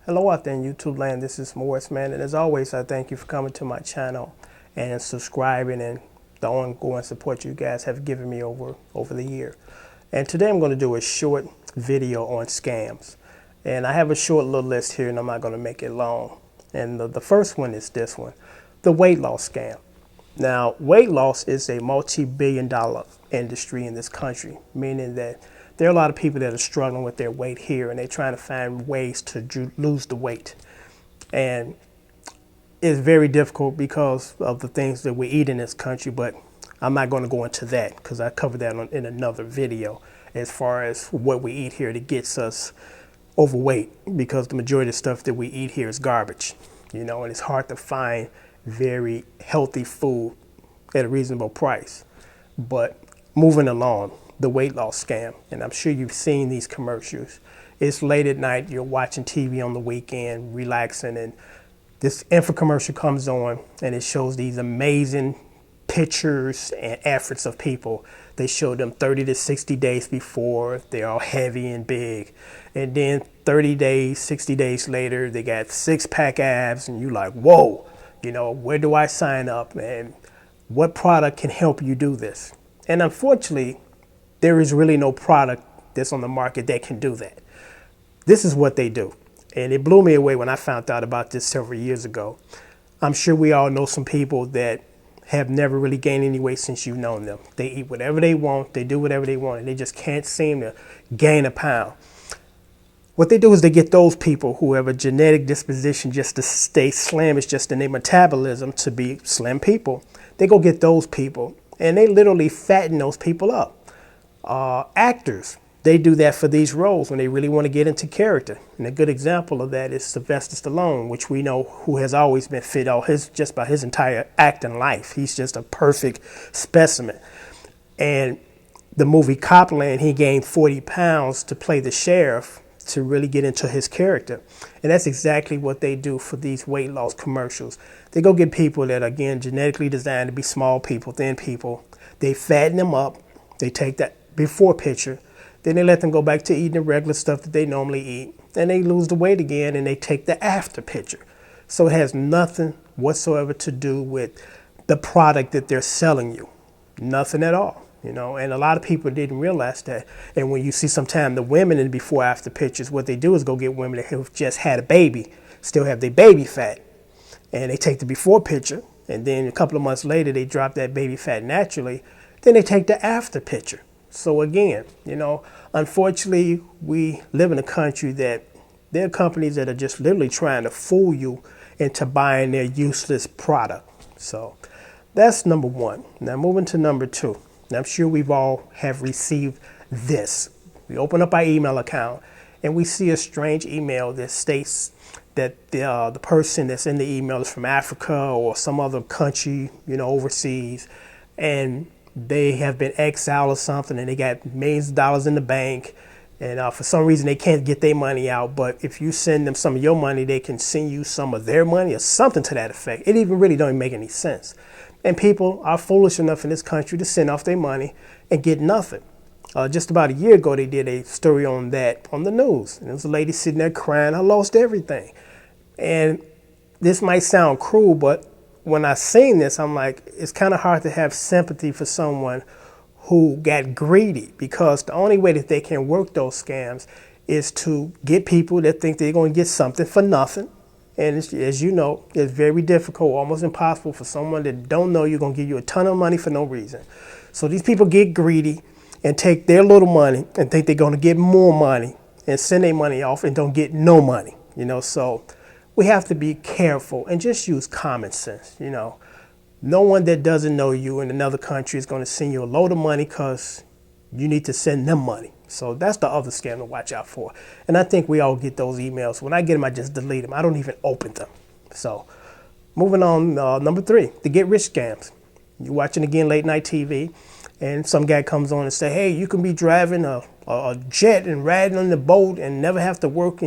Hello out there in YouTube land, this is Morris, man, and as always, I thank you for coming to my channel and subscribing and the ongoing support you guys have given me over the year. And today I'm going to do a short video on scams. And I have a short little list here and I'm not going to make it long. And the first one is this one, the weight loss scam. Now, weight loss is a multi-billion-dollar industry in this country, meaning that there are a lot of people that are struggling with their weight here and they're trying to find ways to lose the weight. And it's very difficult because of the things that we eat in this country, but I'm not going to go into that because I covered that in another video as far as what we eat here that gets us overweight, because the majority of the stuff that we eat here is garbage, and it's hard to find very healthy food at a reasonable price. But moving along, the weight loss scam, and I'm sure you've seen these commercials. It's late at night, you're watching TV on the weekend, relaxing, and this infomercial comes on and it shows these amazing pictures and efforts of people. They show them 30 to 60 days before, they're all heavy and big. And then 30 days, 60 days later, they got six-pack abs, and you're like, whoa, where do I sign up? And what product can help you do this? And unfortunately, there is really no product that's on the market that can do that. This is what they do. And it blew me away when I found out about this several years ago. I'm sure we all know some people that have never really gained any weight since you've known them. They eat whatever they want, they do whatever they want, and they just can't seem to gain a pound. What they do is they get those people who have a genetic disposition just to stay slim, it's just in their metabolism to be slim people. They go get those people and they literally fatten those people up. Actors, they do that for these roles when they really want to get into character. And a good example of that is Sylvester Stallone, which we know who has always been fit just by his entire acting life. He's just a perfect specimen. And the movie Copland, he gained 40 pounds to play the sheriff to really get into his character. And that's exactly what they do for these weight loss commercials. They go get people that are, again, genetically designed to be small people, thin people. They fatten them up. They take that before picture, then they let them go back to eating the regular stuff that they normally eat, and they lose the weight again, and they take the after picture. So it has nothing whatsoever to do with the product that they're selling you. Nothing at all, and a lot of people didn't realize that. And when you see sometimes the women in before after pictures, what they do is go get women that have just had a baby, still have their baby fat, and they take the before picture, and then a couple of months later they drop that baby fat naturally, then they take the after picture. So again, unfortunately, we live in a country that there are companies that are just literally trying to fool you into buying their useless product. So that's number one. Now moving to number two. Now I'm sure we've all have received this. We open up our email account and we see a strange email that states that the person that's in the email is from Africa or some other country, overseas, and they have been exiled or something, and they got millions of dollars in the bank, and for some reason they can't get their money out. But if you send them some of your money, they can send you some of their money or something to that effect. It even really don't make any sense. And people are foolish enough in this country to send off their money and get nothing. Just about a year ago, they did a story on that on the news, and there was a lady sitting there crying, "I lost everything." And this might sound cruel, but when I seen this, I'm like, it's kind of hard to have sympathy for someone who got greedy, because the only way that they can work those scams is to get people that think they're going to get something for nothing. And as you know, it's very difficult, almost impossible for someone that don't know you're going to give you a ton of money for no reason. So these people get greedy and take their little money and think they're going to get more money and send their money off and don't get no money, so we have to be careful and just use common sense. No one that doesn't know you in another country is going to send you a load of money because you need to send them money. So that's the other scam to watch out for. And I think we all get those emails. When I get them, I just delete them. I don't even open them. So moving on, number three, the get rich scams. You're watching, again, late night TV, and some guy comes on and say, hey, you can be driving a jet and riding on the boat and never have to work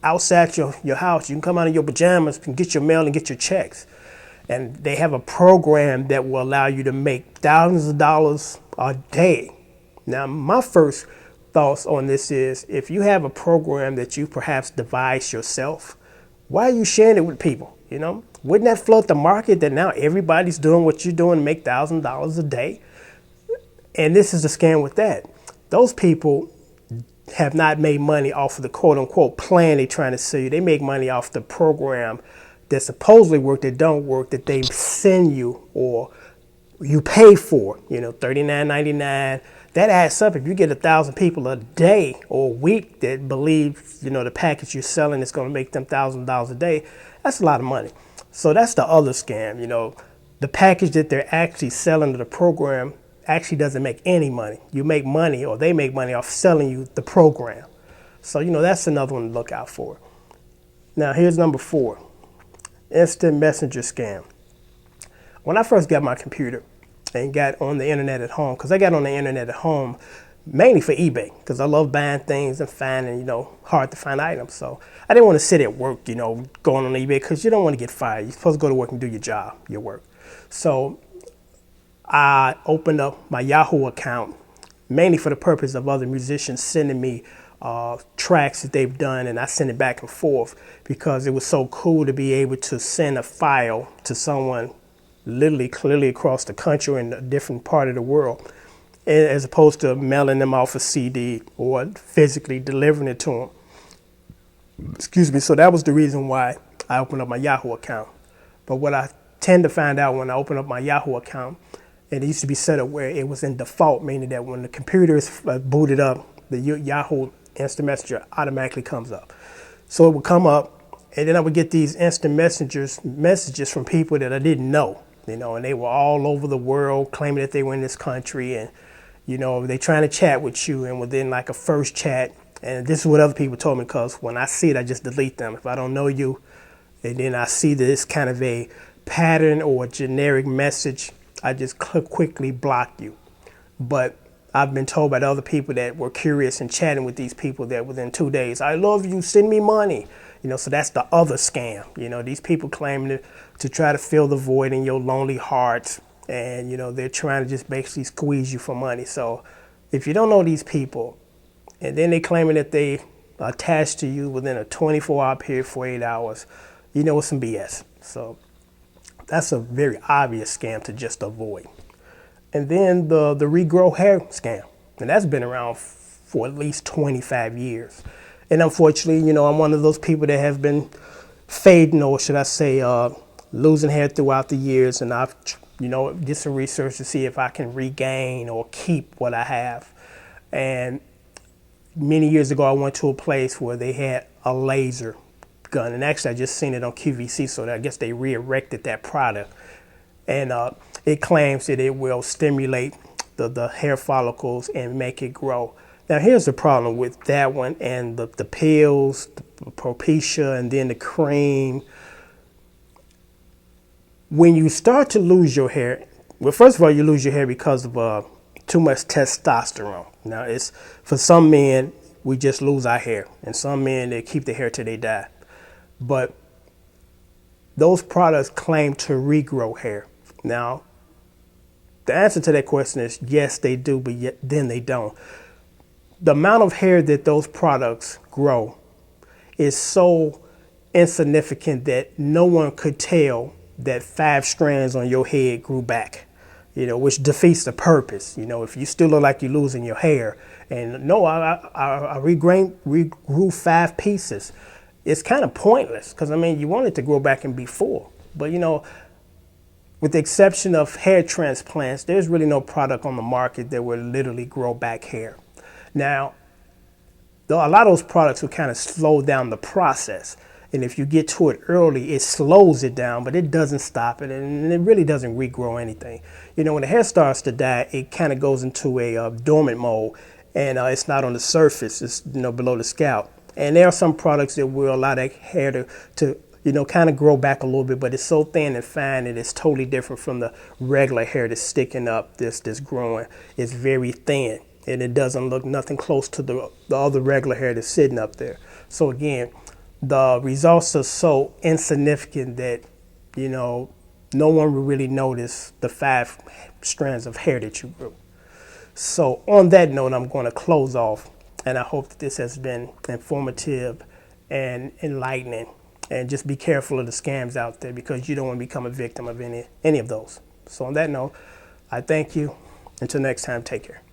outside your house. You can come out in your pajamas and get your mail and get your checks. And they have a program that will allow you to make thousands of dollars a day. Now, my first thoughts on this is, if you have a program that you perhaps devised yourself, why are you sharing it with people? You know, wouldn't that float the market that now everybody's doing what you're doing to make $1,000 a day? And this is the scam with that. Those people have not made money off of the quote unquote plan they're trying to sell you. They make money off the program that supposedly work, that don't work, that they send you or you pay for, you know, $39.99. That adds up. If you get 1,000 people a day or a week that believe, you know, the package you're selling is going to make them $1,000 a day, that's a lot of money. So that's the other scam. You know, the package that they're actually selling to the program actually doesn't make any money. You make money, or they make money off selling you the program. So, you know, that's another one to look out for. Now, here's number 4, instant messenger scam. When I first got my computer and got on the internet at home, because I got on the internet at home mainly for eBay, because I love buying things and finding, you know, hard to find items. So I didn't want to sit at work, you know, going on eBay, because you don't want to get fired. You're supposed to go to work and do your job, your work. So I opened up my Yahoo account mainly for the purpose of other musicians sending me tracks that they've done, and I send it back and forth because it was so cool to be able to send a file to someone literally clearly across the country or in a different part of the world, as opposed to mailing them off a CD or physically delivering it to them. Excuse me. So that was the reason why I opened up my Yahoo account. But what I tend to find out when I open up my Yahoo account, and it used to be set up where it was in default, meaning that when the computer is booted up, the Yahoo Instant Messenger automatically comes up. So it would come up, and then I would get these instant messages from people that I didn't know, you know, and they were all over the world claiming that they were in this country, and, you know, they trying to chat with you, and within like a first chat, and this is what other people told me, because when I see it, I just delete them. If I don't know you, and then I see that it's kind of a pattern or a generic message, I just quickly block you. But I've been told by the other people that were curious and chatting with these people that within 2 days, I love you, send me money. You know, so that's the other scam. You know, these people claiming to try to fill the void in your lonely heart. And, you know, they're trying to just basically squeeze you for money. So if you don't know these people, and then they claiming that they attached to you within a 24-hour period, 48 hours, you know, it's some BS. So that's a very obvious scam to just avoid. And then the regrow hair scam. And that's been around for at least 25 years. And unfortunately, you know, I'm one of those people that have been fading, or should I say, losing hair throughout the years. And I've, you know, did some research to see if I can regain or keep what I have. And many years ago, I went to a place where they had a laser gun. And actually, I just seen it on QVC, so I guess they re-erected that product. And it claims that it will stimulate the hair follicles and make it grow. Now, here's the problem with that one and the pills, the Propecia, and then the cream. When you start to lose your hair, well, first of all, you lose your hair because of too much testosterone. Now, it's for some men, we just lose our hair, and some men, they keep their hair till they die. But those products claim to regrow hair. Now, the answer to that question is yes, they do, but yet then they don't. The amount of hair that those products grow is so insignificant that no one could tell that 5 strands on your head grew back, you know, which defeats the purpose. You know, if you still look like you're losing your hair, and no, I regrew 5 pieces, it's kind of pointless, because, I mean, you want it to grow back and be full. But, you know, with the exception of hair transplants, there's really no product on the market that will literally grow back hair. Now, though a lot of those products will kind of slow down the process. And if you get to it early, it slows it down, but it doesn't stop it. And it really doesn't regrow anything. You know, when the hair starts to die, it kind of goes into a dormant mode, and it's not on the surface, it's, you know, below the scalp. And there are some products that will allow that hair to you know, kind of grow back a little bit, but it's so thin and fine that it's totally different from the regular hair that's sticking up, this growing. It's very thin, and it doesn't look nothing close to the other regular hair that's sitting up there. So again, the results are so insignificant that, you know, no one will really notice the 5 strands of hair that you grew. So on that note, I'm going to close off And I hope that this has been informative and enlightening. And just be careful of the scams out there, because you don't want to become a victim of any of those. So on that note, I thank you. Until next time, take care.